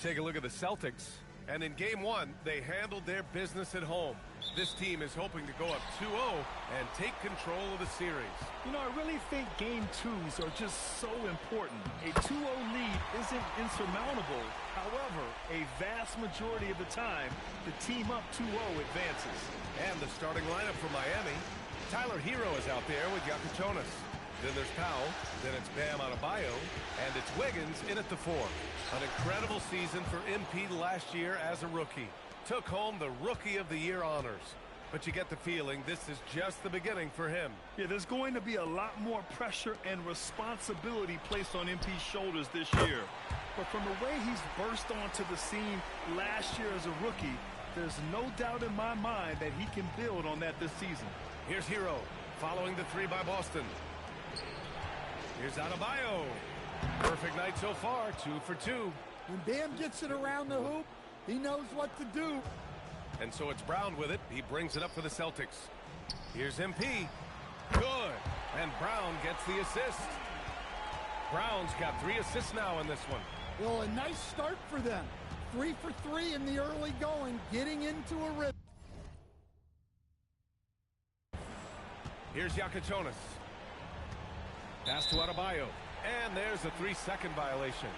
Take a look at the Celtics. And in Game 1, they handled their business at home. This team is hoping to go up 2-0 and take control of the series. You know, I really think Game 2s are just so important. A 2-0 lead isn't insurmountable. However, a vast majority of the time, the team up 2-0 advances. And the starting lineup for Miami. Tyler Hero is out there with Yakuchonis. Then there's Powell, then it's Bam Adebayo, and it's Wiggins in at the 4. An incredible season for MP last year as a rookie. Took home the Rookie of the Year honors. But you get the feeling this is just the beginning for him. Yeah, there's going to be a lot more pressure and responsibility placed on MP's shoulders this year. But from the way he's burst onto the scene last year as a rookie, there's no doubt in my mind that he can build on that this season. Here's Hero, following the 3 by Boston. Here's Adebayo. Perfect night so far, 2 for 2. When Bam gets it around the hoop, he knows what to do. And so it's Brown with it. He brings it up for the Celtics. Here's MP. Good. And Brown gets the assist. Brown's got 3 assists now in this one. Well, a nice start for them. 3 for 3 in the early going, getting into a rhythm. Here's Yakuchonis. Pass to Adebayo. And there's a 3-second violation.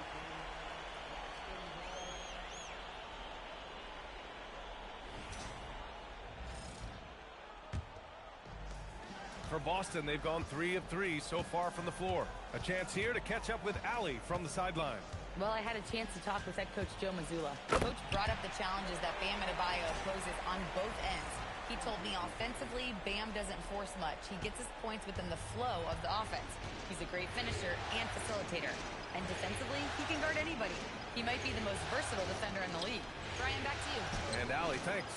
For Boston, they've gone 3 of 3 so far from the floor. A chance here to catch up with Allie from the sideline. Well, I had a chance to talk with head coach Joe Mazzulla. Coach brought up the challenges that Bam Adebayo poses on both ends. He told me offensively, Bam doesn't force much. He gets his points within the flow of the offense. He's a great finisher and facilitator. And defensively, he can guard anybody. He might be the most versatile defender in the league. Brian, back to you. And Allie, thanks.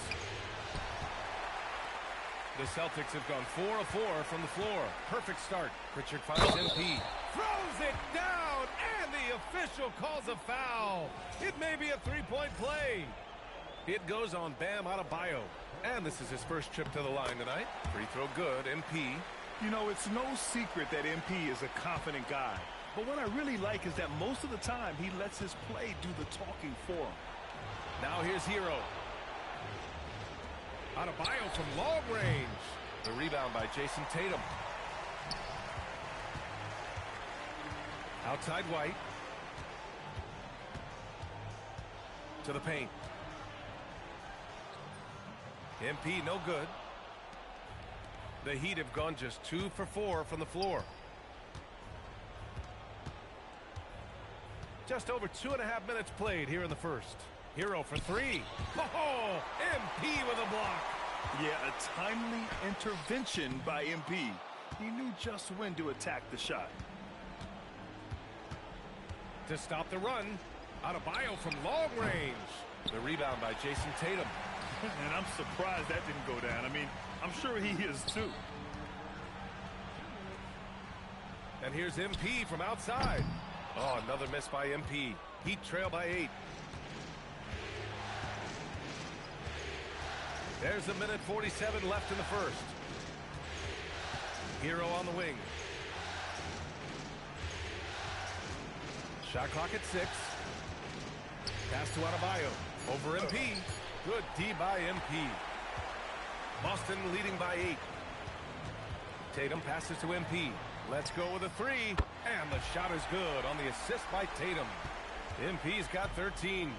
The Celtics have gone 4 of 4 from the floor. Perfect start. Pritchard finds MP. Throws it down, and the official calls a foul. It may be a 3-point play. It goes on Bam Adebayo. And this is his first trip to the line tonight. Free throw good, MP. You know, it's no secret that MP is a confident guy. But what I really like is that most of the time he lets his play do the talking for him. Now here's Hero. Adebayo from long range. The rebound by Jason Tatum. Outside White. To the paint. MP no good. The Heat have gone just 2 for 4 from the floor. Just over 2.5 minutes played here in the first. Hero for 3. Oh, MP with a block. Yeah, a timely intervention by MP. He knew just when to attack the shot. To stop the run, Adebayo from long range. The rebound by Jason Tatum. And I'm surprised that didn't go down. I mean, I'm sure he is too. And here's MP from outside. Oh, another miss by MP. Heat trail by 8. There's 1:47 left in the first. Hero on the wing. Shot clock at 6. Pass to Adebayo. Over MP. Good D by MP. Boston leading by 8. Tatum passes to MP. Let's go with a 3. And the shot is good on the assist by Tatum. MP's got 13.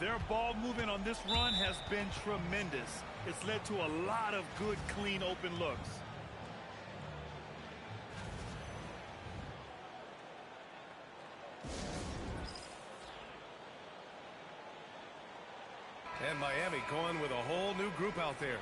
Their ball movement on this run has been tremendous. It's led to a lot of good, clean, open looks. And Miami going with a whole new group out there.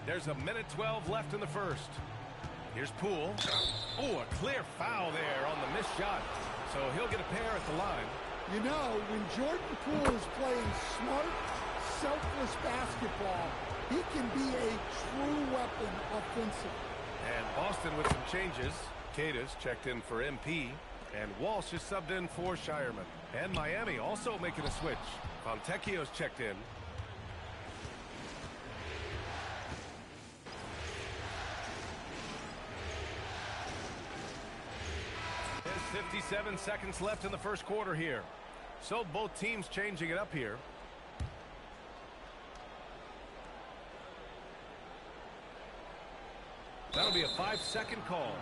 There's 1:12 left in the first. Here's Poole. Oh, a clear foul there on the missed shot. So he'll get a pair at the line. You know, when Jordan Poole is playing smart, selfless basketball, he can be a true weapon offensively. And Boston with some changes. Cadis checked in for MP. And Walsh is subbed in for Shireman. And Miami also making a switch. Fontecchio's checked in. There's 57 seconds left in the first quarter here. So both teams changing it up here. That'll be a 5-second call.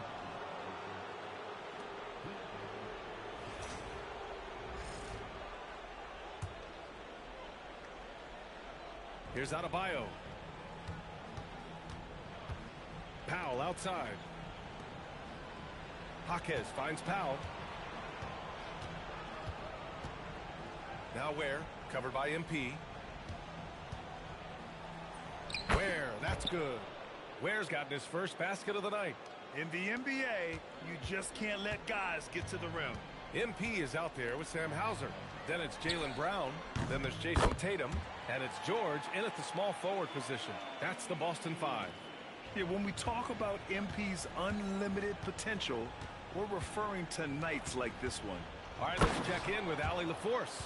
Here's Adebayo. Powell outside. Jaquez finds Powell. Now Ware, covered by MP. Ware, that's good. Ware's gotten his first basket of the night. In the NBA, you just can't let guys get to the rim. MP is out there with Sam Hauser. Then it's Jaylen Brown. Then there's Jason Tatum. And it's George in at the small forward position. That's the Boston 5. Yeah, when we talk about MP's unlimited potential, we're referring to nights like this one. All right, let's check in with Allie LaForce.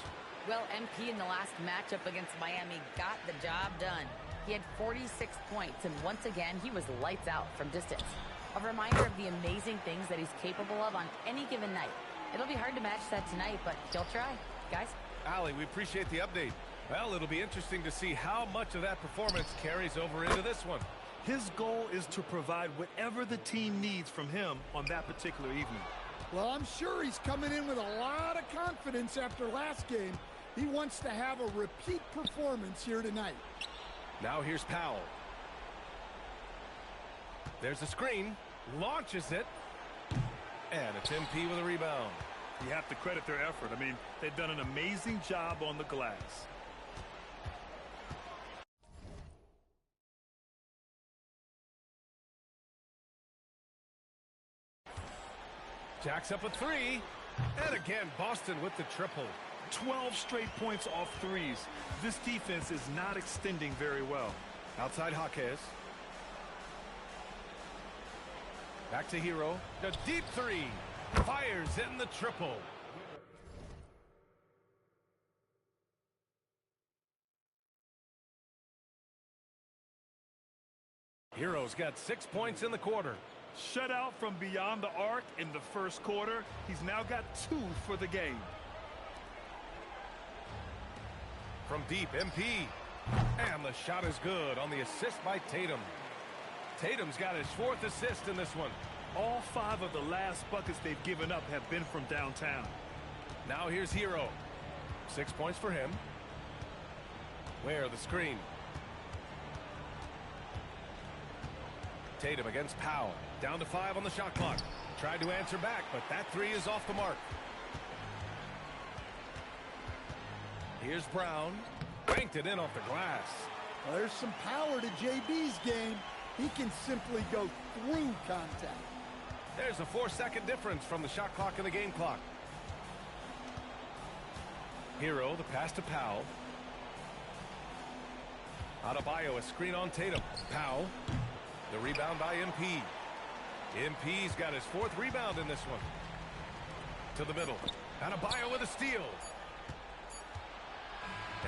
Well, MP in the last matchup against Miami got the job done. He had 46 points, and once again, he was lights out from distance. A reminder of the amazing things that he's capable of on any given night. It'll be hard to match that tonight, but he'll try. Guys? Allie, we appreciate the update. Well, it'll be interesting to see how much of that performance carries over into this one. His goal is to provide whatever the team needs from him on that particular evening. Well, I'm sure he's coming in with a lot of confidence after last game. He wants to have a repeat performance here tonight. Now here's Powell. There's a screen. Launches it. And it's MP with a rebound. You have to credit their effort. I mean, they've done an amazing job on the glass. Jacks up a three. And again, Boston with the triple. 12 straight points off threes. This defense is not extending very well. Outside Jaquez. Back to Hero. The deep three. Fires in the triple. Hero's got 6 points in the quarter. Shut out from beyond the arc in the first quarter. He's now got 2 for the game. From deep, MP. And the shot is good on the assist by Tatum. Tatum's got his 4th assist in this one. All 5 of the last buckets they've given up have been from downtown. Now here's Hero. 6 points for him. Where the screen. Tatum against Powell. Down to 5 on the shot clock. Tried to answer back, but that 3 is off the mark. Here's Brown. Banked it in off the glass. Well, there's some power to JB's game. He can simply go through contact. There's a 4-second difference from the shot clock and the game clock. Hero, the pass to Powell. Adebayo, a screen on Tatum. Powell. The rebound by MP. MP's got his 4th rebound in this one. To the middle. Adebayo with a steal.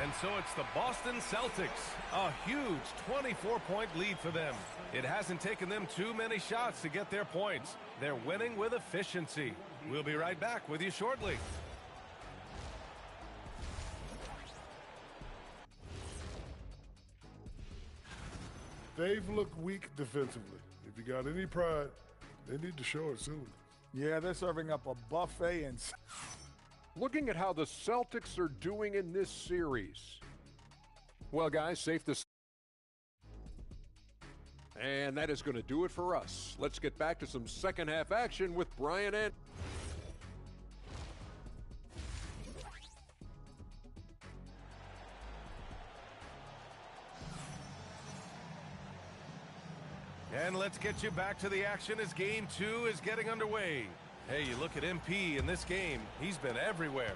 And so it's the Boston Celtics. A huge 24-point lead for them. It hasn't taken them too many shots to get their points. They're winning with efficiency. We'll be right back with you shortly. They've looked weak defensively. If you got any pride, they need to show it soon. Yeah, they're serving up a buffet and... Looking at how the Celtics are doing in this series. Well, guys, safe to say. And that is going to do it for us. Let's get back to some second half action with Brian and... And let's get you back to the action as Game 2 is getting underway. Hey, you look at MP in this game, he's been everywhere.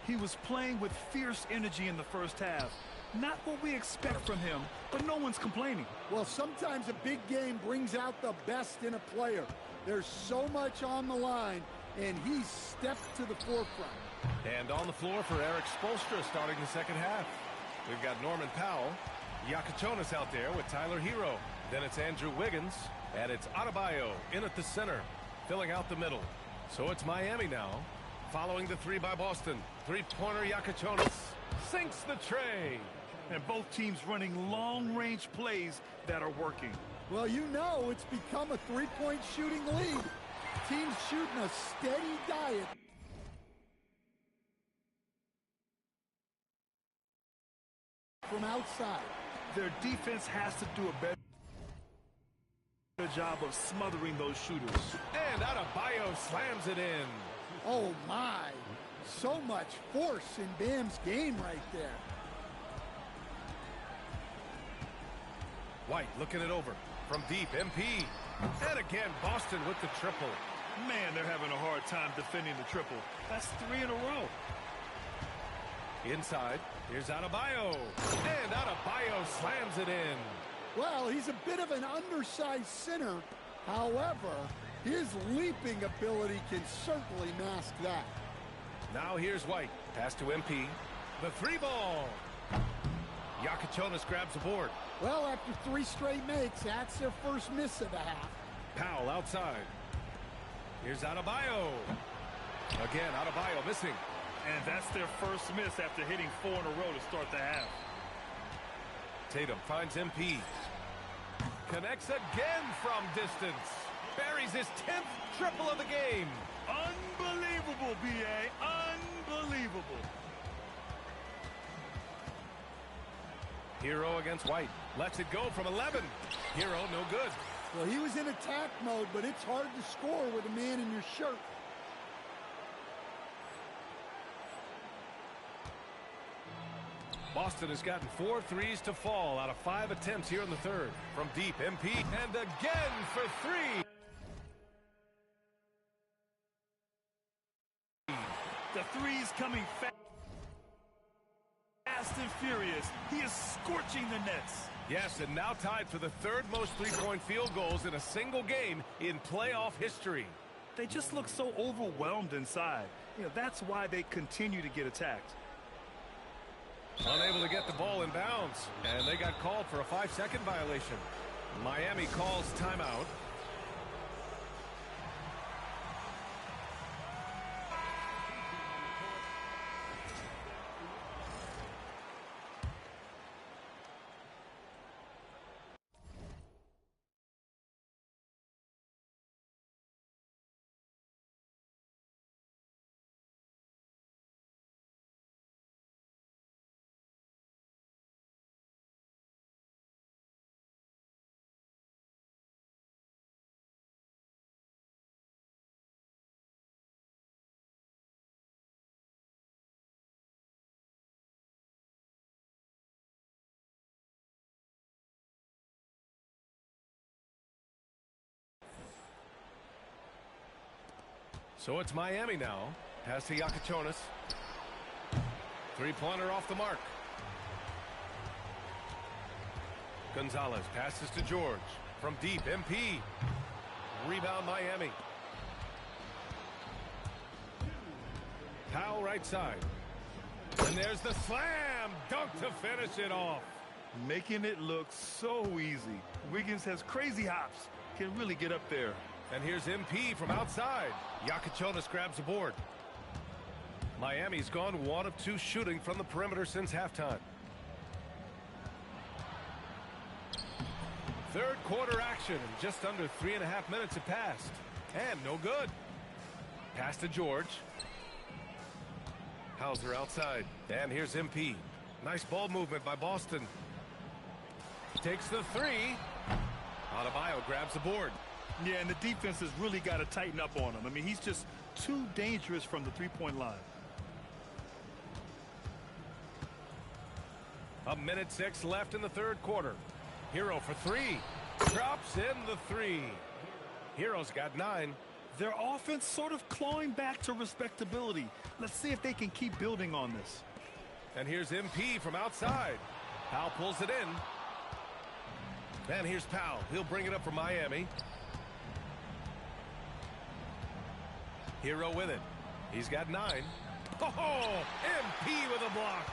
He was playing with fierce energy in the first half. Not what we expect from him, but no one's complaining. Well, sometimes a big game brings out the best in a player. There's so much on the line, and he's stepped to the forefront. And on the floor for Eric Spoelstra starting the second half. We've got Norman Powell, Yakachonis out there with Tyler Hero. Then it's Andrew Wiggins, and it's Adebayo in at the center, filling out the middle. So it's Miami now, following the three by Boston. Three-pointer Yakachonis sinks the tray. And both teams running long-range plays that are working. Well, you know it's become a three-point shooting league. Teams shooting a steady diet. From outside. Their defense has to do a better job of smothering those shooters. And Adebayo slams it in. Oh, my. So much force in Bam's game right there. White looking it over from deep. MP. And again, Boston with the triple. Man, they're having a hard time defending the triple. That's 3 in a row. Inside, here's Adebayo. And Adebayo slams it in. Well, he's a bit of an undersized center. However, his leaping ability can certainly mask that. Now here's White. Pass to MP. The three ball. Yakachonis grabs the board. Well, after 3 straight makes, that's their first miss of the half. Powell outside. Here's Adebayo. Again, Adebayo missing. And that's their first miss after hitting 4 in a row to start the half. Tatum finds MP. Connects again from distance. Buries his 10th triple of the game. Unbelievable, B.A. Unbelievable. Hero against White. Lets it go from 11. Hero no good. Well, he was in attack mode, but it's hard to score with a man in your shirt. Boston has gotten 4 threes to fall out of 5 attempts here in the third. From deep, MP, and again for 3. The threes coming fast and furious. He is scorching the nets. Yes, and now tied for the 3rd most three-point field goals in a single game in playoff history. They just look so overwhelmed inside. You know, that's why they continue to get attacked. Unable to get the ball in bounds, and they got called for a 5-second violation. Miami calls timeout. So it's Miami now. Pass to Yakachonis. Three-pointer off the mark. Gonzalez passes to George. From deep, MP. Rebound Miami. Powell right side. And there's the slam dunk to finish it off. Making it look so easy. Wiggins has crazy hops. Can really get up there. And here's MP from outside. Yakachonis grabs the board. Miami's gone 1 of 2 shooting from the perimeter since halftime. Third quarter action. Just under 3.5 minutes have passed. And no good. Pass to George. Hauser outside. And here's MP. Nice ball movement by Boston. Takes the 3. Adebayo grabs the board. Yeah, and the defense has really got to tighten up on him. I mean, he's just too dangerous from the three-point line. 1:06 left in the third quarter. Hero for 3. Drops in the 3. Hero's got 9. Their offense sort of clawing back to respectability. Let's see if they can keep building on this. And here's MP from outside. Powell pulls it in. And here's Powell. He'll bring it up for Miami. Hero with it. He's got 9. Oh, MP with a block.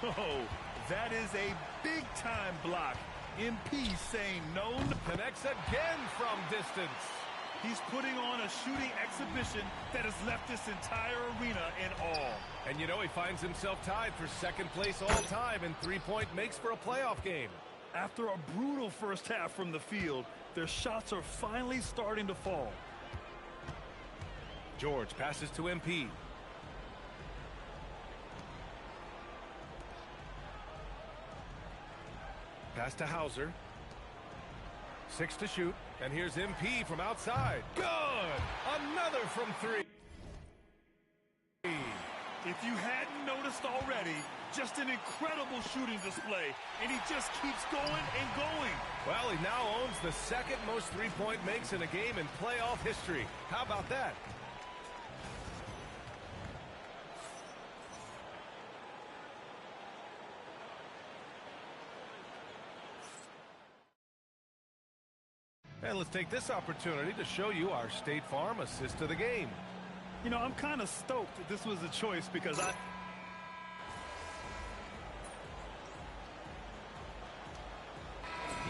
Oh, that is a big-time block. MP saying no. Connects again from distance. He's putting on a shooting exhibition that has left this entire arena in awe. And you know, he finds himself tied for second place all time in three-point makes for a playoff game. After a brutal first half from the field, their shots are finally starting to fall. George passes to MP. Pass to Hauser. 6 to shoot. And here's MP from outside. Good! Another from 3. If you hadn't noticed already, just an incredible shooting display. And he just keeps going and going. Well, he now owns the second most three-point makes in a game in playoff history. How about that? And let's take this opportunity to show you our State Farm assist of the game. You know, I'm kind of stoked that this was a choice because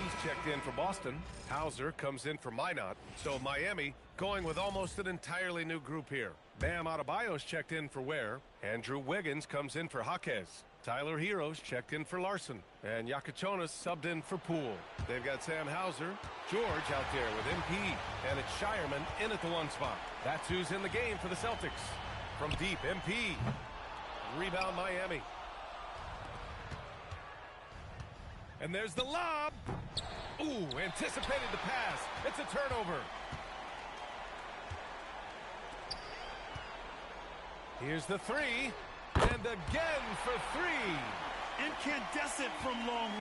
He's checked in for Boston. Hauser comes in for Minot. So Miami going with almost an entirely new group here. Bam Adebayo's checked in for Ware. Andrew Wiggins comes in for Jaquez. Tyler Hero's checked in for Larson. And Yakachonis subbed in for Poole. They've got Sam Hauser, George out there with MP. And it's Shireman in at the 1 spot. That's who's in the game for the Celtics. From deep, MP. Rebound Miami. And there's the lob. Ooh, anticipated the pass. It's a turnover. Here's the 3. And again for 3. incandescent from long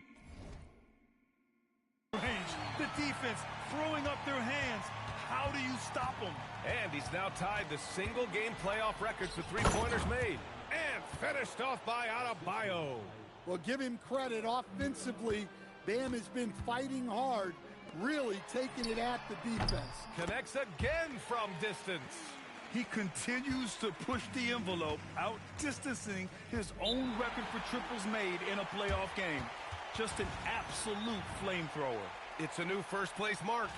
range. The defense throwing up their hands. How do you stop them? And he's now tied the single-game playoff records for three-pointers made. And finished off by Adebayo. Well, give him credit. Offensively, Bam has been fighting hard, really taking it at the defense. Connects again from distance. He continues to push the envelope, outdistancing his own record for triples made in a playoff game. Just an absolute flamethrower. It's a new first-place mark.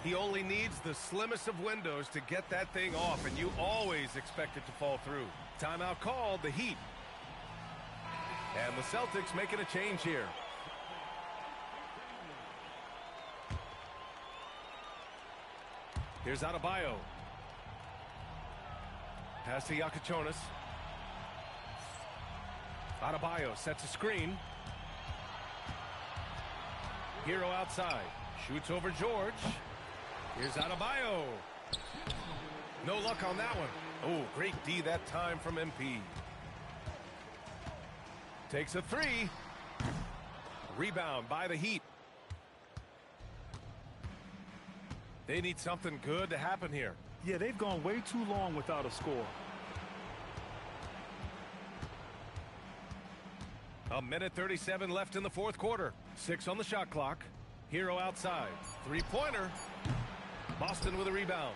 He only needs the slimmest of windows to get that thing off, and you always expect it to fall through. Timeout called, the Heat. And the Celtics making a change here. Here's Adebayo. Pass to Yakachonis. Adebayo sets a screen. Hero outside. Shoots over George. Here's Adebayo. No luck on that one. Oh, great D that time from MP. Takes a three. Rebound by the Heat. They need something good to happen here. Yeah, they've gone way too long without a score. A minute 37 left in the fourth quarter. 6 on the shot clock. Hero outside. Three-pointer. Boston with a rebound.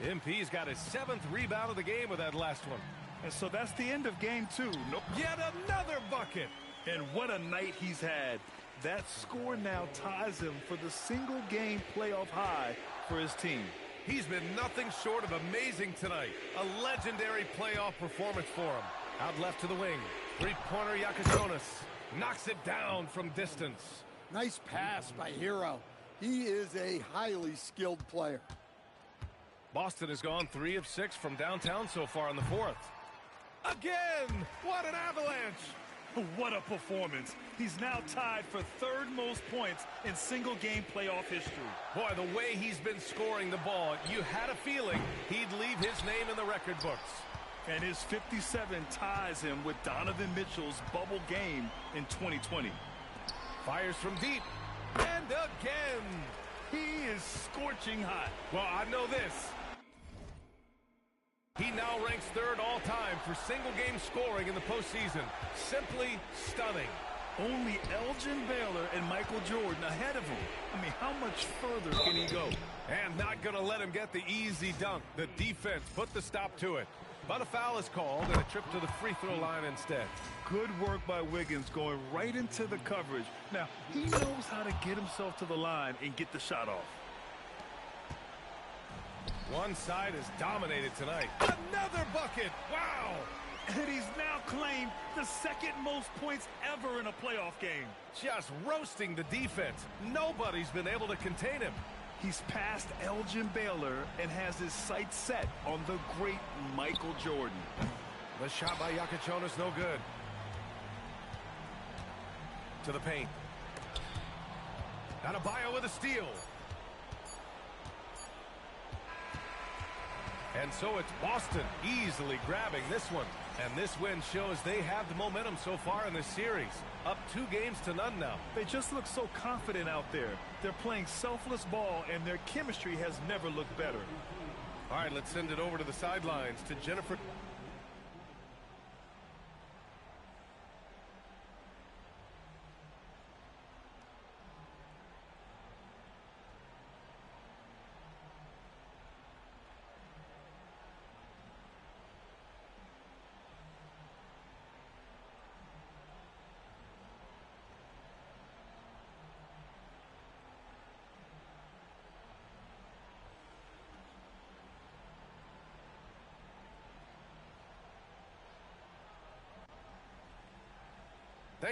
MP's got his 7th rebound of the game with that last one. And so that's the end of game 2. Yet another bucket. And what a night he's had. That score now ties him for the single-game playoff high for his team. He's been nothing short of amazing tonight. A legendary playoff performance for him. Out left to the wing. Three-pointer Yakachonis. Knocks it down from distance. Nice pass by Hero. He is a highly skilled player. Boston has gone 3 of 6 from downtown so far in the fourth. Again! What an avalanche! What a performance. He's now tied for 3rd most points in single-game playoff history. Boy, the way he's been scoring the ball, you had a feeling he'd leave his name in the record books. And his 57 ties him with Donovan Mitchell's bubble game in 2020. Fires from deep. And again! He is scorching hot. Well, I know this. He now ranks 3rd all-time for single-game scoring in the postseason. Simply stunning. Only Elgin Baylor and Michael Jordan ahead of him. I mean, how much further can he go? And not going to let him get the easy dunk. The defense put the stop to it. But a foul is called and a trip to the free throw line instead. Good work by Wiggins going right into the coverage. Now, he knows how to get himself to the line and get the shot off. One side is dominated tonight. Another bucket. Wow. And he's now claimed the second most points ever in a playoff game. Just roasting the defense. Nobody's been able to contain him. He's passed Elgin Baylor and has his sights set on the great Michael Jordan. The shot by Jonas, no good. To the paint. Adebayo with a steal. And so it's Boston easily grabbing this one. And this win shows they have the momentum so far in this series. Up 2-0 now. They just look so confident out there. They're playing selfless ball, and their chemistry has never looked better. All right, let's send it over to the sidelines to Jennifer.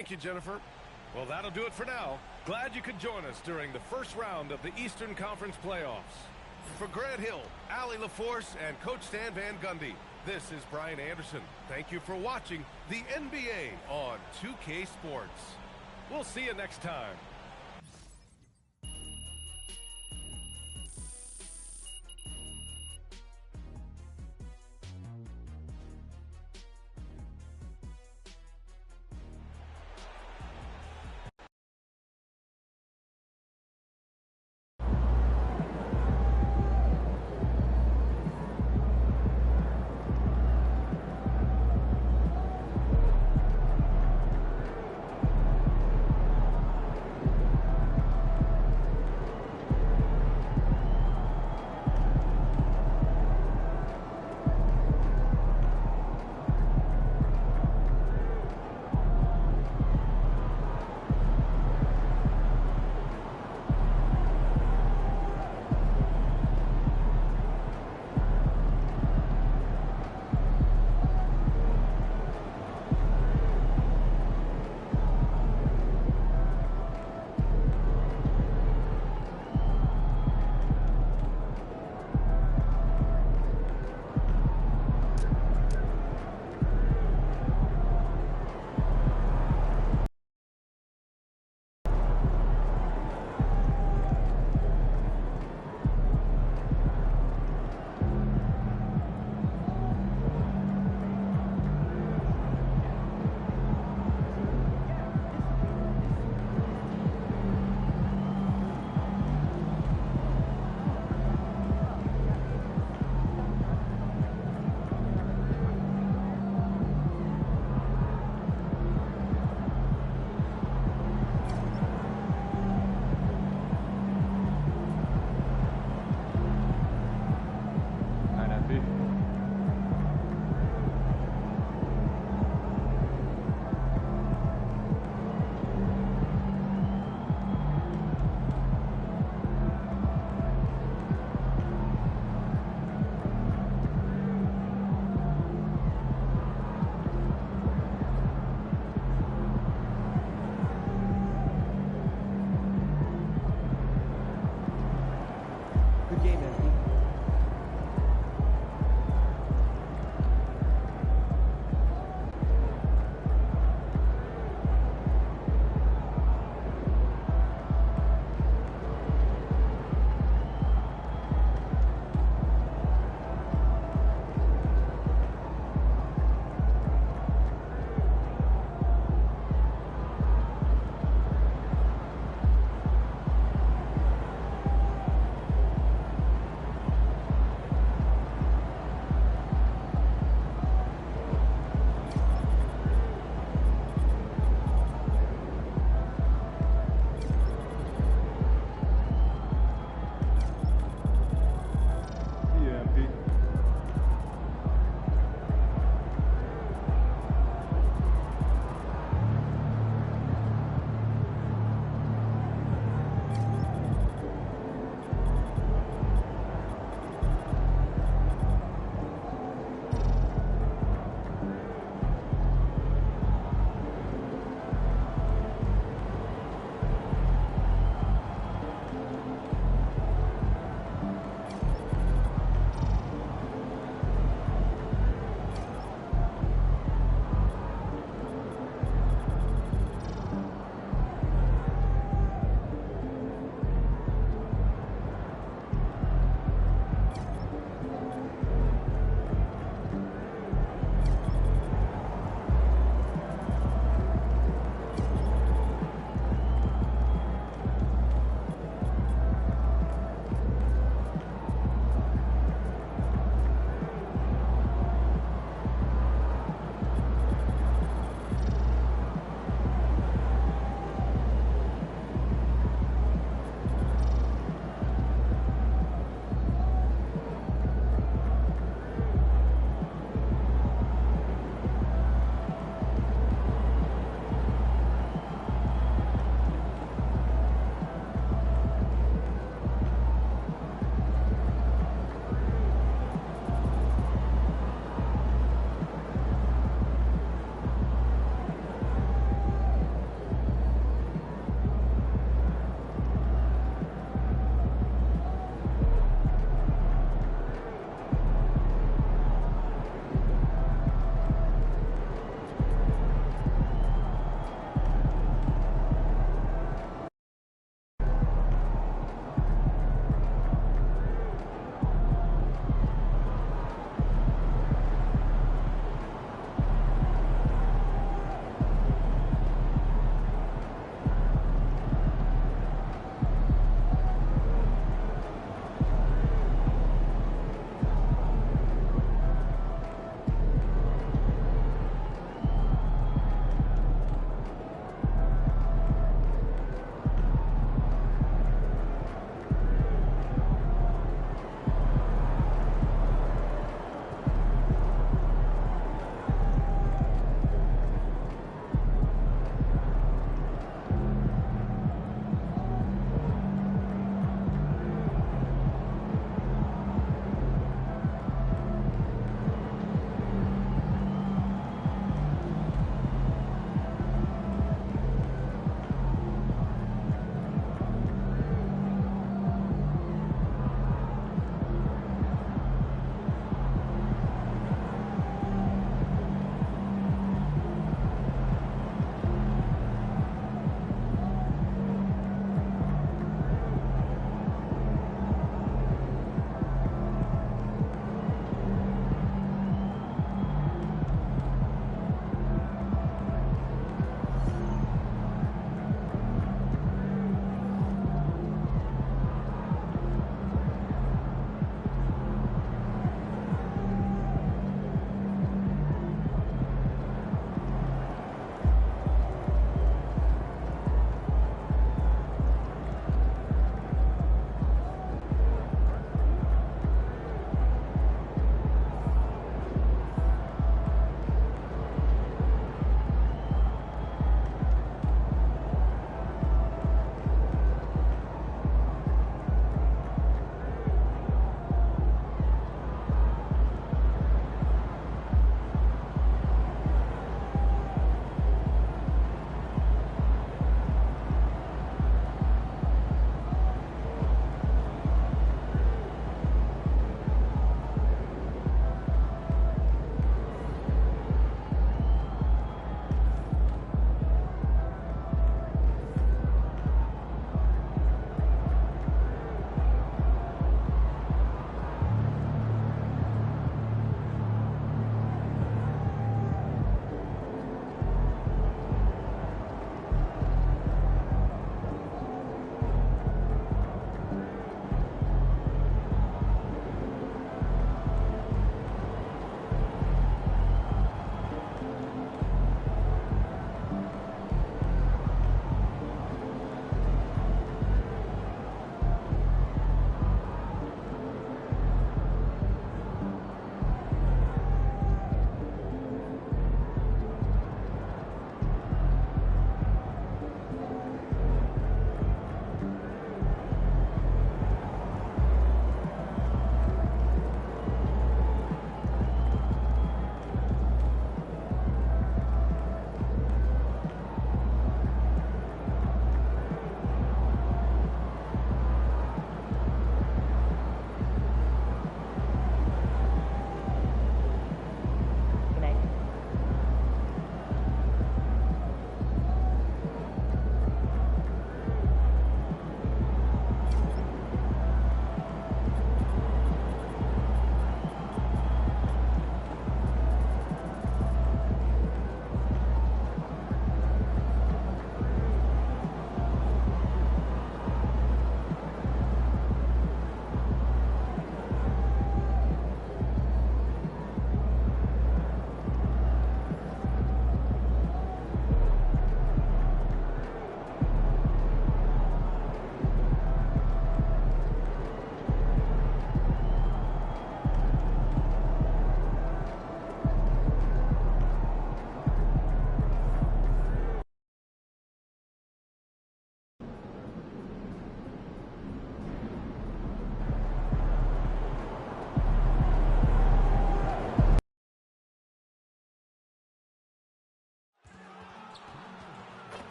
Thank you, Jennifer. Well, that'll do it for now. Glad you could join us during the first round of the Eastern Conference playoffs. For Grant Hill, Allie LaForce, and Coach Stan Van Gundy, this is Brian Anderson. Thank you for watching the NBA on 2K Sports. We'll see you next time.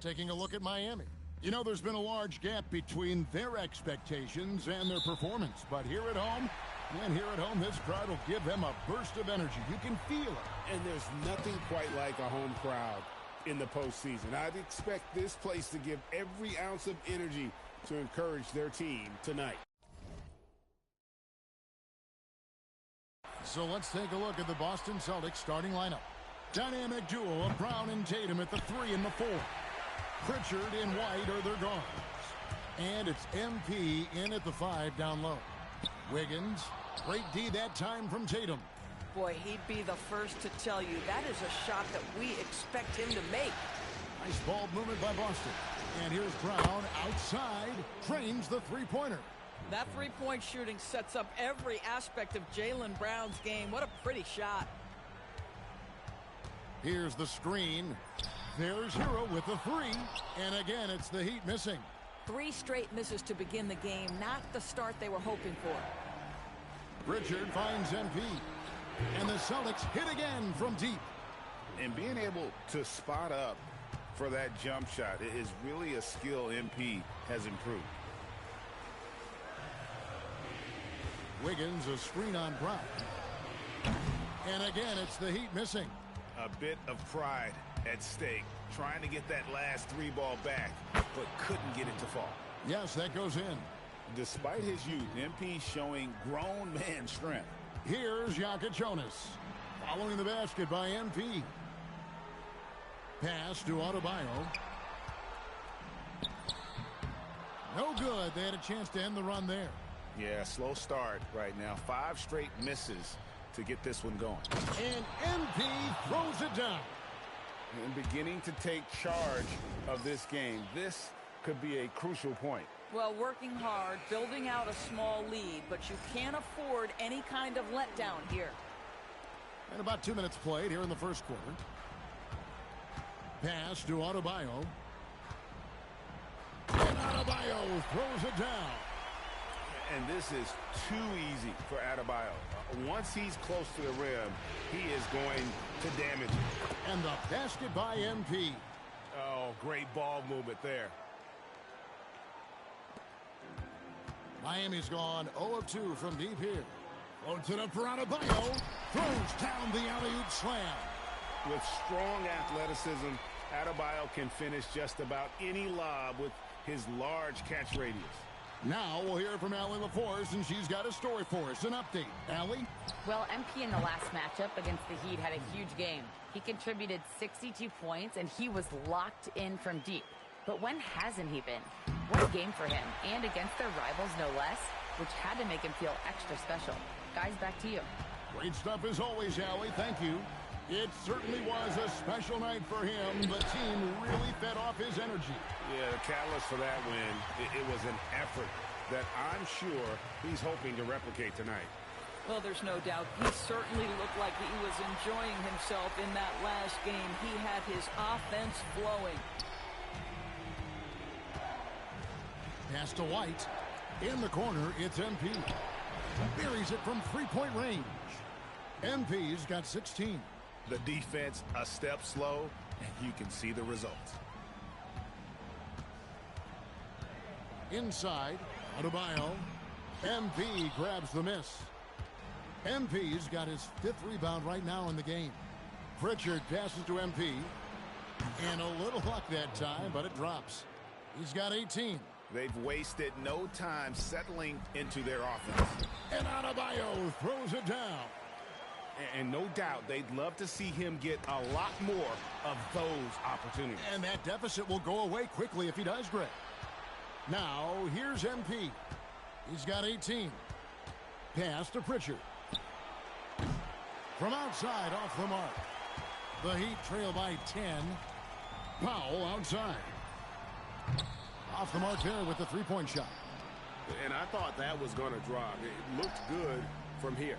taking a look at Miami. You know, there's been a large gap between their expectations and their performance. But here at home, this crowd will give them a burst of energy. You can feel it. And there's nothing quite like a home crowd in the postseason. I'd expect this place to give every ounce of energy to encourage their team tonight. So let's take a look at the Boston Celtics starting lineup. Dynamic duo of Brown and Tatum at the 3 and the 4. Pritchard and White are their guards. And it's MP in at the 5 down low. Wiggins, great D that time from Tatum. Boy, he'd be the first to tell you that is a shot that we expect him to make. Nice ball movement by Boston. And here's Brown outside, trains the three-pointer. That three-point shooting sets up every aspect of Jaylen Brown's game. What a pretty shot. Here's the screen. There's Hero with the 3. And again, it's the Heat missing. 3 straight misses to begin the game. Not the start they were hoping for. Richard finds MP. And the Celtics hit again from deep. And being able to spot up for that jump shot is really a skill MP has improved. Wiggins, a screen on Brown. And again, it's the Heat missing. A bit of pride at stake, trying to get that last 3 ball back, but couldn't get it to fall. Yes, that goes in. Despite his youth, MP showing grown man strength. Here's Jonas. Following the basket by MP. Pass to Adebayo. No good. They had a chance to end the run there. Yeah, slow start right now. 5 straight misses to get this one going. And MP throws it down. And beginning to take charge of this game. This could be a crucial point. Well, working hard, building out a small lead, but you can't afford any kind of letdown here. And about 2 minutes played here in the first quarter. Pass to Adebayo. And Adebayo throws it down. And this is too easy for Adebayo. Once he's close to the rim, he is going to damage it. And the basket by MP. Oh, great ball movement there. Miami's gone 0 of 2 from deep here. Floats it up for Adebayo. Throws down the alley-oop slam. With strong athleticism, Adebayo can finish just about any lob with his large catch radius. Now we'll hear from Allie LaForce, and she's got a story for us. An update. Allie? Well, MP in the last matchup against the Heat had a huge game. He contributed 62 points, and he was locked in from deep. But when hasn't he been? What a game for him, and against their rivals no less, which had to make him feel extra special. Guys, back to you. Great stuff as always, Allie. Thank you. It certainly was a special night for him. The team really fed off his energy. Yeah, the catalyst for that win, it was an effort that I'm sure he's hoping to replicate tonight. Well, there's no doubt. He certainly looked like he was enjoying himself in that last game. He had his offense flowing. Pass to White. In the corner, it's MP. Buries it from three-point range. MP's got 16. The defense a step slow, and you can see the results. Inside, Adebayo. MP grabs the miss. MP's got his 5th rebound right now in the game. Pritchard passes to MP. And a little luck that time, but it drops. He's got 18. They've wasted no time settling into their offense. And Adebayo throws it down. And no doubt they'd love to see him get a lot more of those opportunities. And that deficit will go away quickly if he does, Greg. Now, here's MP. He's got 18. Pass to Pritchard. From outside, off the mark. The Heat trail by 10. Powell outside. Off the mark there with the three-point shot. And I thought that was going to drop. It looked good from here.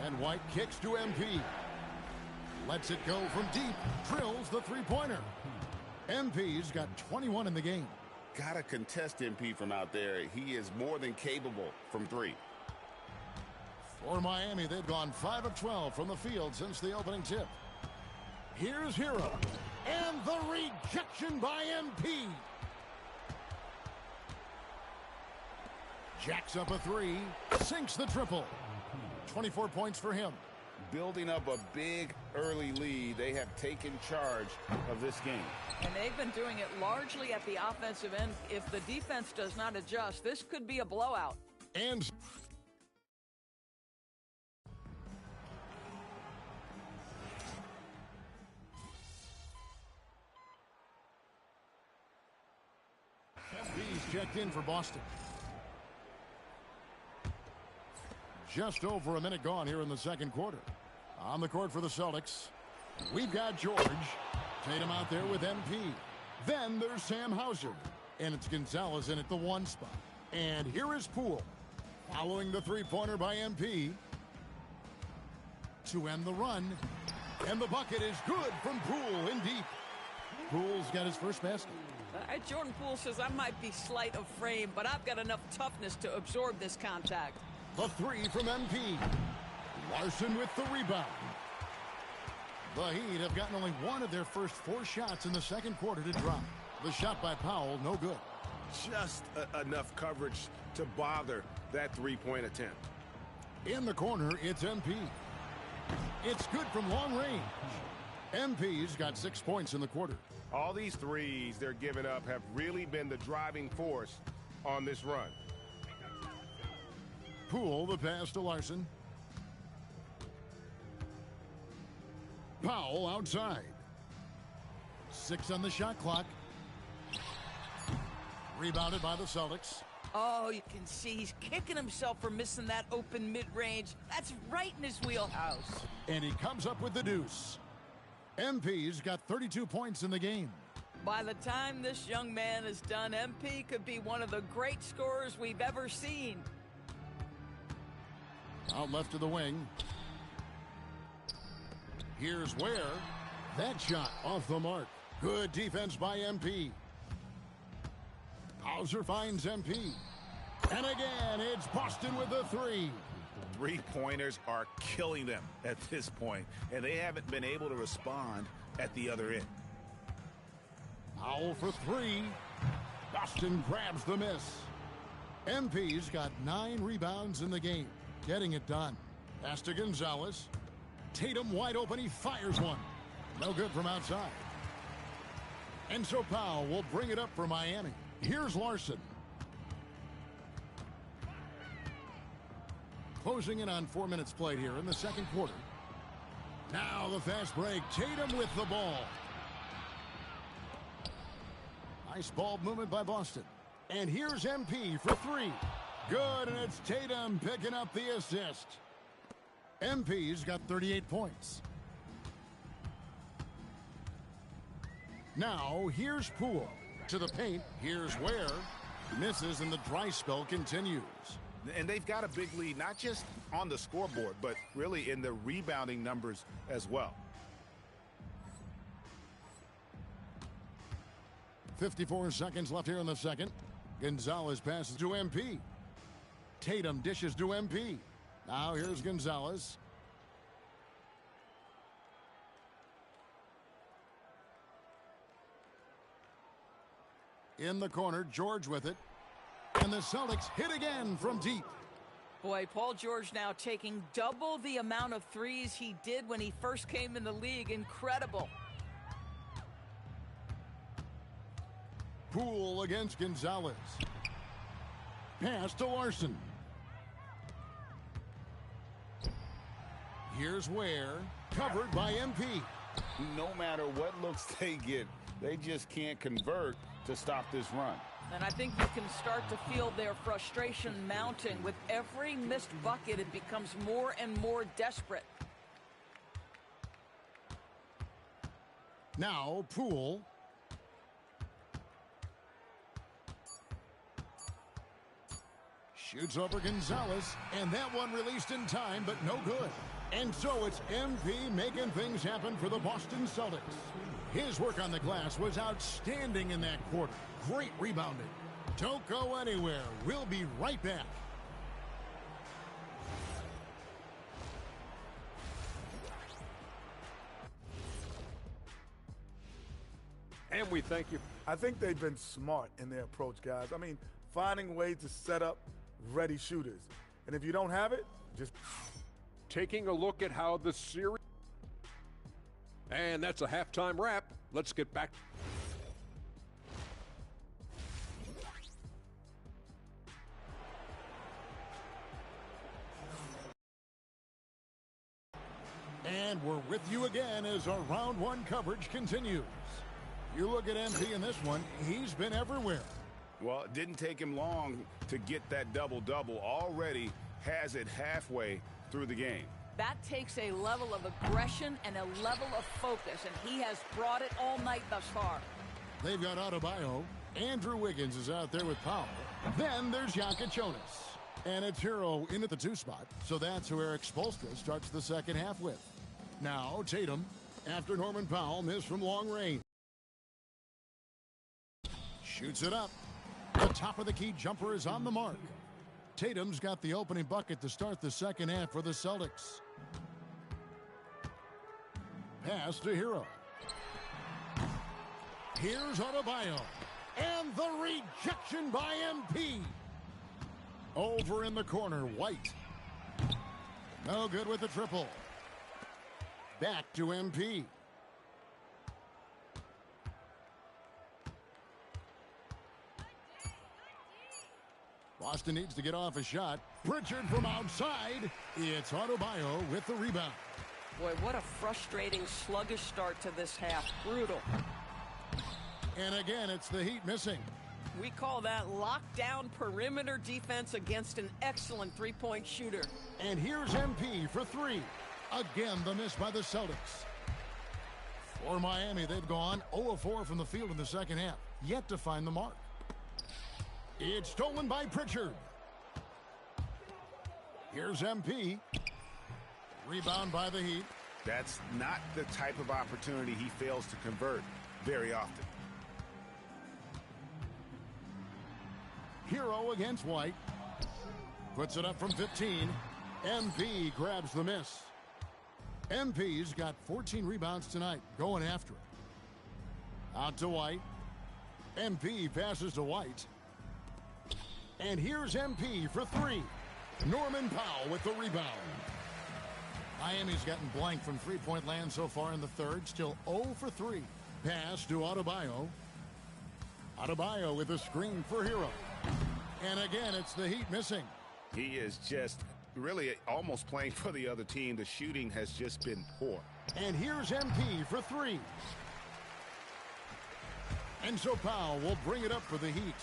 And White kicks to MP. Lets it go from deep. Drills the three-pointer. MP's got 21 in the game. Gotta contest MP from out there. He is more than capable from 3. For Miami, they've gone 5 of 12 from the field since the opening tip. Here's Hero. And the rejection by MP. Jacks up a three. Sinks the triple. 24 points for him. Building up a big early lead, they have taken charge of this game. And they've been doing it largely at the offensive end. If the defense does not adjust, this could be a blowout. And MP's checked in for Boston. Just over a minute gone here in the second quarter. On the court for the Celtics, we've got George. Tatum out there with MP. Then there's Sam Hauser. And it's Gonzalez in at the 1 spot. And here is Poole. Following the three-pointer by MP. To end the run. And the bucket is good from Poole in deep. Poole's got his first basket. Jordan Poole says I might be slight of frame, but I've got enough toughness to absorb this contact. The three from MP. Larson with the rebound. The Heat have gotten only one of their first 4 shots in the second quarter to drop. The shot by Powell, no good. Just enough coverage to bother that three-point attempt. In the corner, it's MP. It's good from long range. MP's got 6 points in the quarter. All these threes they're giving up have really been the driving force on this run. Poole, the pass to Larson. Powell outside. 6 on the shot clock. Rebounded by the Celtics. Oh, you can see he's kicking himself for missing that open mid-range. That's right in his wheelhouse. And he comes up with the deuce. MP's got 32 points in the game. By the time this young man is done, MP could be one of the great scorers we've ever seen. Out left to the wing. Here's Ware. That shot off the mark. Good defense by MP. Hauser finds MP. And again, it's Boston with the three. Three-pointers are killing them at this point, and they haven't been able to respond at the other end. Powell for three. Boston grabs the miss. MP's got 9 rebounds in the game. Getting it done. Pass to Gonzalez. Tatum wide open. He fires one. No good from outside. And so Powell will bring it up for Miami. Here's Larson. Closing in on 4 minutes played here in the second quarter. Now the fast break. Tatum with the ball. Nice ball movement by Boston. And here's MP for three. Good, and it's Tatum picking up the assist. MP's got 38 points. Now, here's Poole. To the paint, here's Ware. Misses, and the dry spell continues. And they've got a big lead, not just on the scoreboard, but really in the rebounding numbers as well. 54 seconds left here in the second. Gonzalez passes to MP. Tatum dishes to MP. Now here's Gonzalez. In the corner, George with it. And the Celtics hit again from deep. Boy, Paul George now taking double the amount of threes he did when he first came in the league. Incredible. Poole against Gonzalez. Pass to Larson. Here's Ware. Covered by MP. No matter what looks they get, they just can't convert to stop this run. And I think you can start to feel their frustration mounting. With every missed bucket, it becomes more and more desperate. Now, Poole. Shoots over Gonzalez, and that one released in time, but no good. And so it's MP making things happen for the Boston Celtics. His work on the glass was outstanding in that quarter. Great rebounding. Don't go anywhere. We'll be right back. And we thank you. I think they've been smart in their approach, guys. I mean, finding ways to set up ready shooters. And if you don't have it, just... Taking a look at how the series... And that's a halftime wrap. Let's get back. And we're with you again as our round one coverage continues. You look at MP in this one, he's been everywhere. Well, it didn't take him long to get that double-double. Already has it halfway through the game. That takes a level of aggression and a level of focus, and he has brought it all night thus far. They've got Adebayo. Andrew Wiggins is out there with Powell. Then there's Jonas. And it's Hero in at the 2 spot. So that's who Eric Spoelstra starts the second half with. Now Tatum, after Norman Powell missed from long range. Shoots it up. The top of the key jumper is on the mark. Tatum's got the opening bucket to start the second half for the Celtics. Pass to Hero. Here's Adebayo. And the rejection by MP. Over in the corner, White. No good with the triple. Back to MP. Boston needs to get off a shot. Pritchard from outside. It's Adebayo with the rebound. Boy, what a frustrating, sluggish start to this half. Brutal. And again, it's the Heat missing. We call that lockdown perimeter defense against an excellent three-point shooter. And here's MP for 3. Again, the miss by the Celtics. For Miami, they've gone 0 of 4 from the field in the second half. Yet to find the mark. It's stolen by Pritchard. Here's MP. Rebound by the Heat. That's not the type of opportunity he fails to convert very often. Hero against White. Puts it up from 15. MP grabs the miss. MP's got 14 rebounds tonight, going after it. Out to White. MP passes to White. And here's MP for 3. Norman Powell with the rebound. Miami's gotten blank from three-point land so far in the third. Still 0 for 3. Pass to Adebayo. Adebayo with a screen for Hero. And again, it's the Heat missing. He is just really almost playing for the other team. The shooting has just been poor. And here's MP for 3. And so Powell will bring it up for the Heat.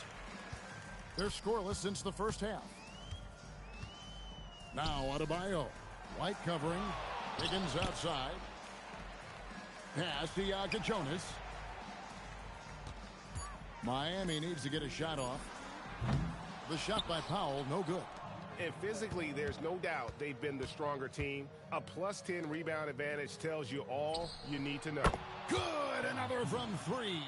They're scoreless since the first half. Now Adebayo. White covering. Wiggins outside. Pass to Jonas. Miami needs to get a shot off. The shot by Powell, no good. And physically, there's no doubt they've been the stronger team. A +10 rebound advantage tells you all you need to know. Good, another from 3.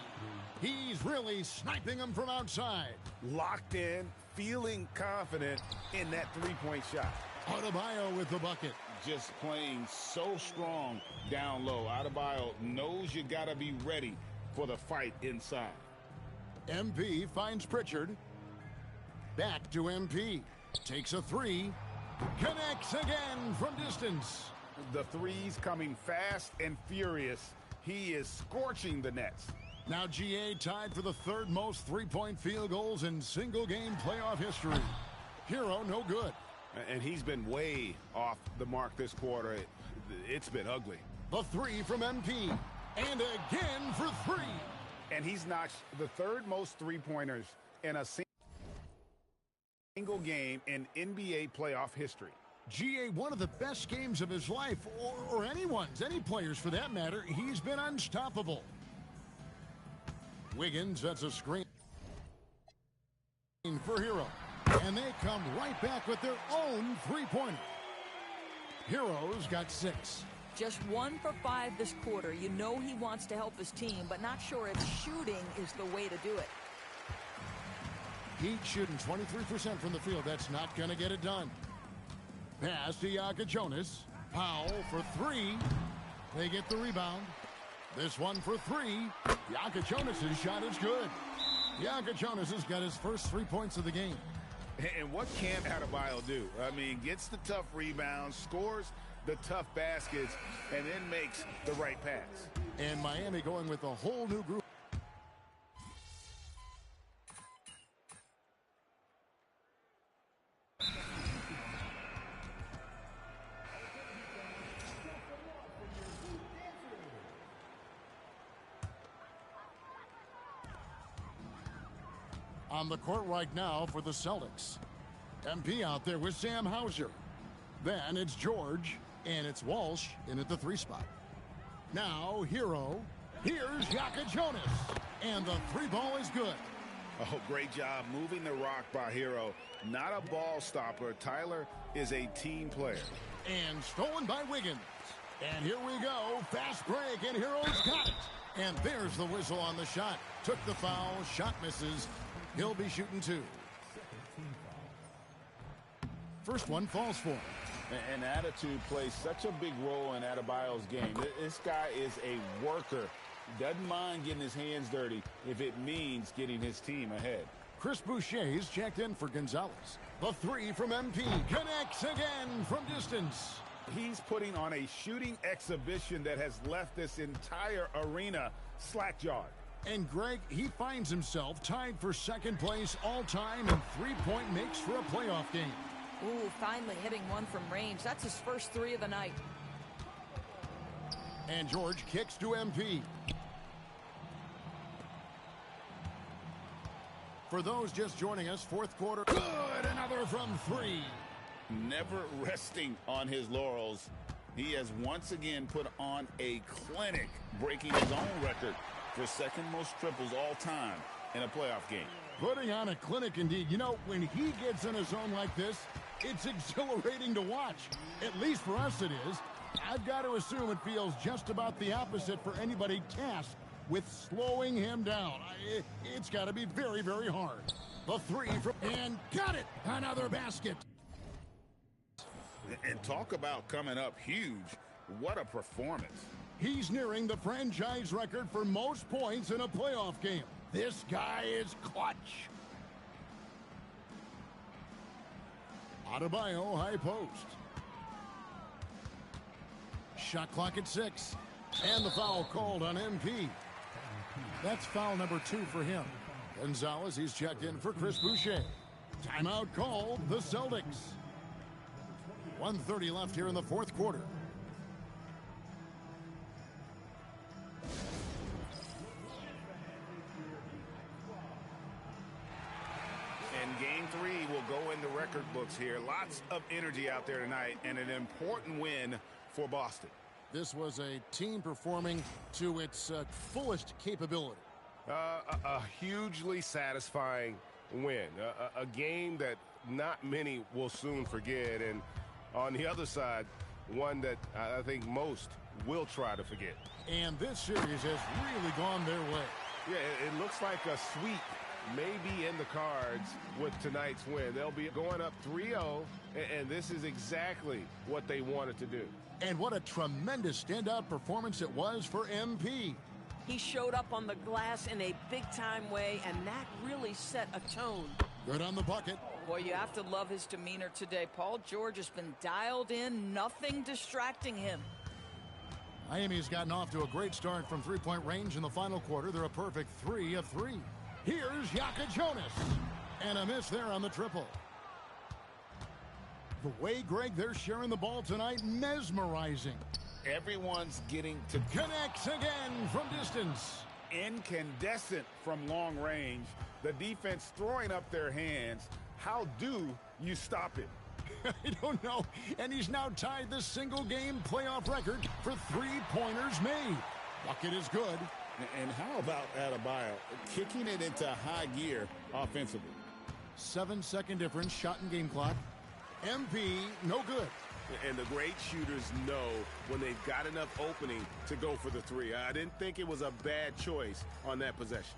He's really sniping them from outside. Locked in, feeling confident in that three-point shot. Adebayo with the bucket. Just playing so strong down low. Adebayo knows you got to be ready for the fight inside. MP finds Pritchard. Back to MP. Takes a 3. Connects again from distance. The threes coming fast and furious. He is scorching the nets. Now GA tied for the 3rd most three-point field goals in single-game playoff history. Hero, no good. And he's been way off the mark this quarter. It's been ugly. The 3 from MP. And again for 3. And he's notched the 3rd most three-pointers in a single game in NBA playoff history. GA, one of the best games of his life, or anyone's, any players for that matter. He's been unstoppable. Wiggins sets a screen for Hero. And they come right back with their own three-pointer. Hero's got 6. Just 1 for 5 this quarter. You know he wants to help his team, but not sure if shooting is the way to do it. Heat shooting 23% from the field. That's not going to get it done. Pass to Jonas. Powell for 3. They get the rebound. This one for three. Jonas' shot is good. Jonas has got his first 3 points of the game. And what can't Adebayo do? I mean, gets the tough rebounds, scores the tough baskets, and then makes the right pass. And Miami going with a whole new group. On the court right now for the Celtics. MP out there with Sam Hauser. Then it's George, and it's Walsh in at the 3 spot. Now, Hero. Here's Jonas. And the 3 ball is good. Oh, great job moving the rock by Hero. Not a ball stopper. Tyler is a team player. And stolen by Wiggins. And here we go. Fast break, and Hero's got it. And there's the whistle on the shot. Took the foul. Shot misses. He'll be shooting 2. First one falls for him. And attitude plays such a big role in Adebayo's game. This guy is a worker. Doesn't mind getting his hands dirty if it means getting his team ahead. Chris Boucher's checked in for Gonzalez. The 3 from MP connects again from distance. He's putting on a shooting exhibition that has left this entire arena slack-jawed. And Greg, he finds himself tied for second place all-time in 3-point makes for a playoff game. Ooh, finally hitting one from range. That's his first 3 of the night. And George kicks to MP. For those just joining us, fourth quarter. Good, another from 3. Never resting on his laurels. He has once again put on a clinic, breaking his own record for second most triples all time in a playoff game. Putting on a clinic indeed. You know, when he gets in a zone like this, it's exhilarating to watch. At least for us it is. I've got to assume it feels just about the opposite for anybody tasked with slowing him down. It's got to be very, very hard. The 3 from, and got it! Another basket. And talk about coming up huge. What a performance. He's nearing the franchise record for most points in a playoff game. This guy is clutch. Adebayo, high post. Shot clock at 6. And the foul called on MP. That's foul number 2 for him. Gonzalez, he's checked in for Chris Boucher. Timeout called, the Celtics. 1:30 left here in the fourth quarter. And game 3 will go in the record books here. Lots of energy out there tonight, and an important win for Boston. This was a team performing to its fullest capability. A hugely satisfying win. A game that not many will soon forget. And on the other side, one that I think most will try to forget. And this series has really gone their way. Yeah, it looks like a sweep may be in the cards with tonight's win. They'll be going up 3-0, and this is exactly what they wanted to do. And what a tremendous standout performance it was for MP. He showed up on the glass in a big-time way, and that really set a tone. Good on the bucket. Boy, you have to love his demeanor today. Paul George has been dialed in, nothing distracting him. Miami's gotten off to a great start from 3-point range in the final quarter. They're a perfect 3 of 3. Here's Jonas. And a miss there on the triple. The way, Greg, they're sharing the ball tonight, mesmerizing. Everyone's getting to connects again from distance. Incandescent from long range. The defense throwing up their hands. How do you stop it? I don't know. And he's now tied the single-game playoff record for 3-pointers made. Bucket is good. And how about Adebayo kicking it into high gear offensively? 7-second difference, shot and game clock. MP, no good. And the great shooters know when they've got enough opening to go for the 3. I didn't think it was a bad choice on that possession.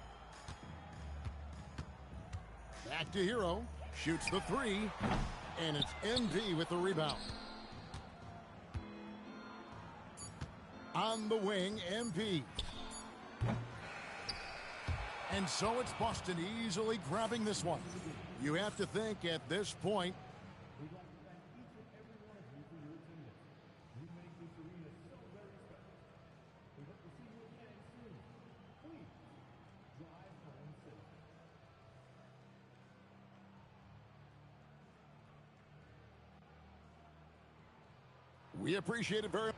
Back to Hero. Shoots the 3. And it's MP with the rebound. On the wing, MP. And so it's Boston easily grabbing this one. You have to think at this point, we appreciate it very much.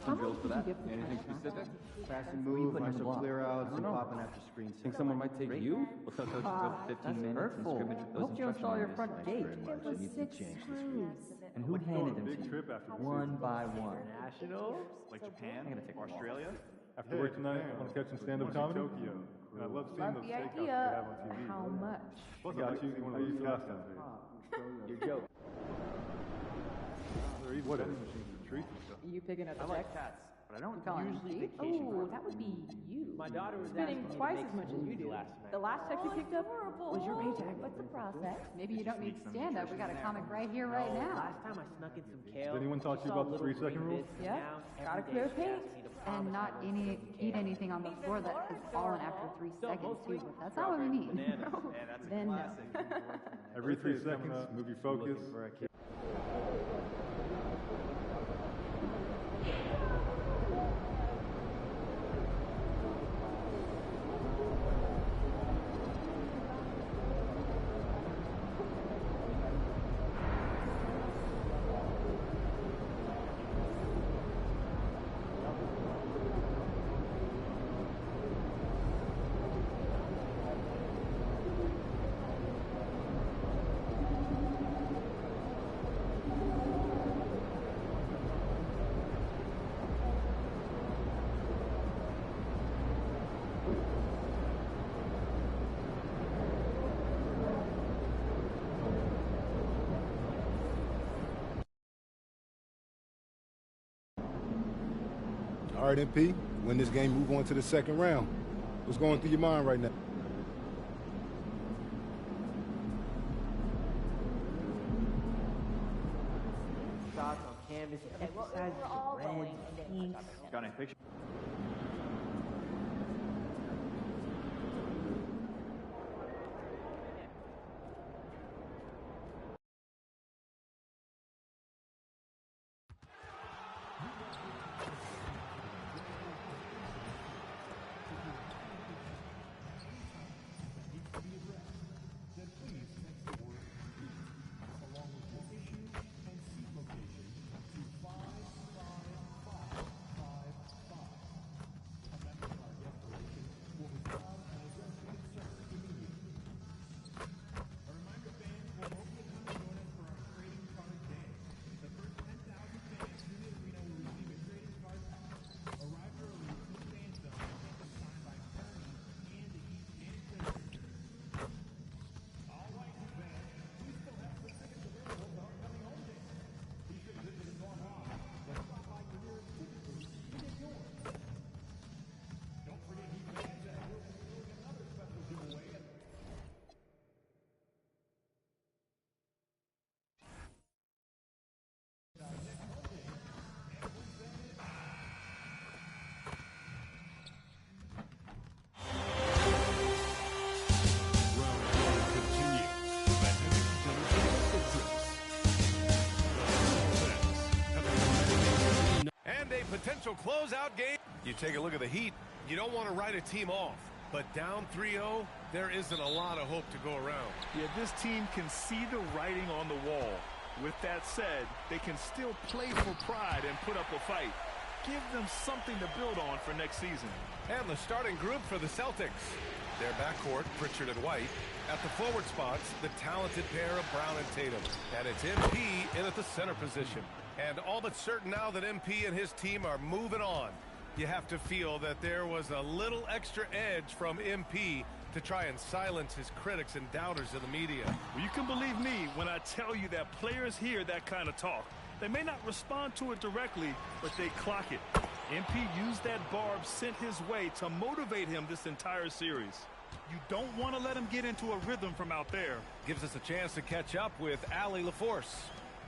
Some drills for that. Anything specific? Fast and move, some clear outs, some popping after screen. Think someone might take you? What's up, coach? Go 15 minutes and scrimmage. Hope you install your front gate. It was 6 screws. And who handed them to you? One by one. International? Like Japan? I'm gonna take Australia? After work tonight, I want to catch some stand-up comedy. Tokyo. I love seeing those steakhouses they have on TV. How much? Plus, I got you one of these cast out there. Your joke. They're even vending machines with treats and stuff. You picking up the I like checks? cats, but I don't usually vacation. Oh, that would be you. My daughter was spending asking me to twice make as much as you do. last night. The last check you picked up was your paycheck. What's the process? Maybe you don't need stand up. We got a comic right here, right now. Last time I snuck in some kale. Did anyone talk to you about the 3-second rule? Yeah, gotta clear paint. And not eat anything on the floor that has fallen after 3 seconds too, but that's not what we mean. Then no. Every 3 seconds, move your focus. All right, MP, win this game, move on to the second round. What's going through your mind right now? Shots on canvas, emphasizes reds, pinks. Got any pictures? Potential closeout game. You take a look at the Heat. You don't want to write a team off, but down 3-0, there isn't a lot of hope to go around. Yeah, this team can see the writing on the wall. With that said, they can still play for pride and put up a fight. Give them something to build on for next season. And the starting group for the Celtics. Their backcourt, Pritchard and White. At the forward spots, the talented pair of Brown and Tatum. And it's MP in at the center position. And all but certain now that MP and his team are moving on. You have to feel that there was a little extra edge from MP to try and silence his critics and doubters in the media. Well, you can believe me when I tell you that players hear that kind of talk. They may not respond to it directly, but they clock it. MP used that barb sent his way to motivate him this entire series. You don't want to let him get into a rhythm from out there. Gives us a chance to catch up with Allie LaForce.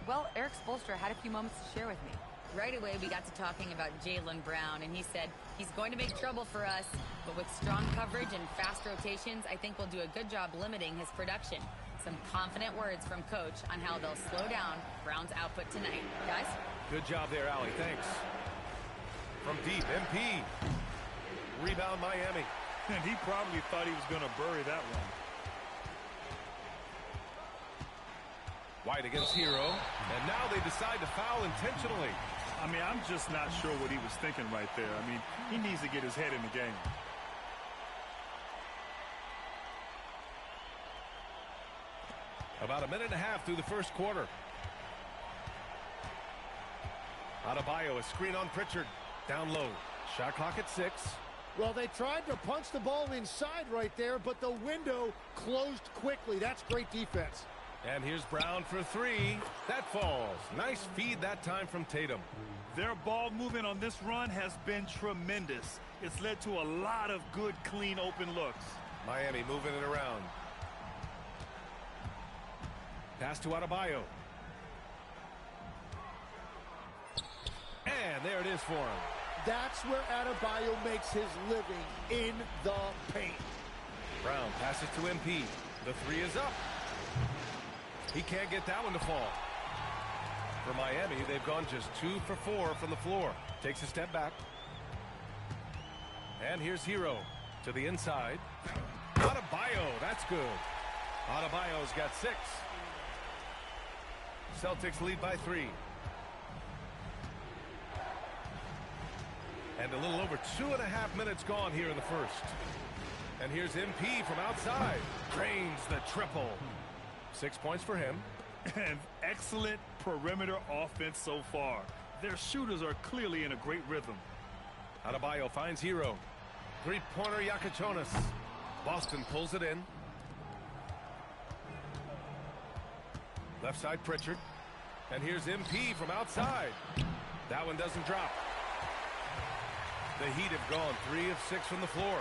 Well, Eric Spoelstra had a few moments to share with me. Right away, we got to talking about Jaylen Brown, and he said he's going to make trouble for us, but with strong coverage and fast rotations, I think we'll do a good job limiting his production. Some confident words from Coach on how they'll slow down Brown's output tonight. Guys? Good job there, Allie. Thanks. From deep, MP. Rebound, Miami. And he probably thought he was going to bury that one. White against Hero, and now they decide to foul intentionally. I mean, I'm just not sure what he was thinking right there. I mean, he needs to get his head in the game. About a minute and a half through the first quarter. Adebayo, a screen on Pritchard. Down low. Shot clock at 6. Well, they tried to punch the ball inside right there, but the window closed quickly. That's great defense. And here's Brown for 3. That falls. Nice feed that time from Tatum. Their ball movement on this run has been tremendous. It's led to a lot of good, clean, open looks. Miami moving it around. Pass to Adebayo. And there it is for him. That's where Adebayo makes his living, in the paint. Brown passes to MP. The 3 is up. He can't get that one to fall. For Miami, they've gone just 2 for 4 from the floor. Takes a step back. And here's Hero to the inside. Adebayo, that's good. Adebayo's got 6. Celtics lead by 3. And a little over 2.5 minutes gone here in the first. And here's MP from outside. Drains the triple. 6 points for him. And excellent perimeter offense so far. Their shooters are clearly in a great rhythm. Adebayo finds Hero. Three-pointer Yakachonis. Boston pulls it in. Left side Pritchard. And here's MP from outside. That one doesn't drop. The Heat have gone 3 of 6 from the floor.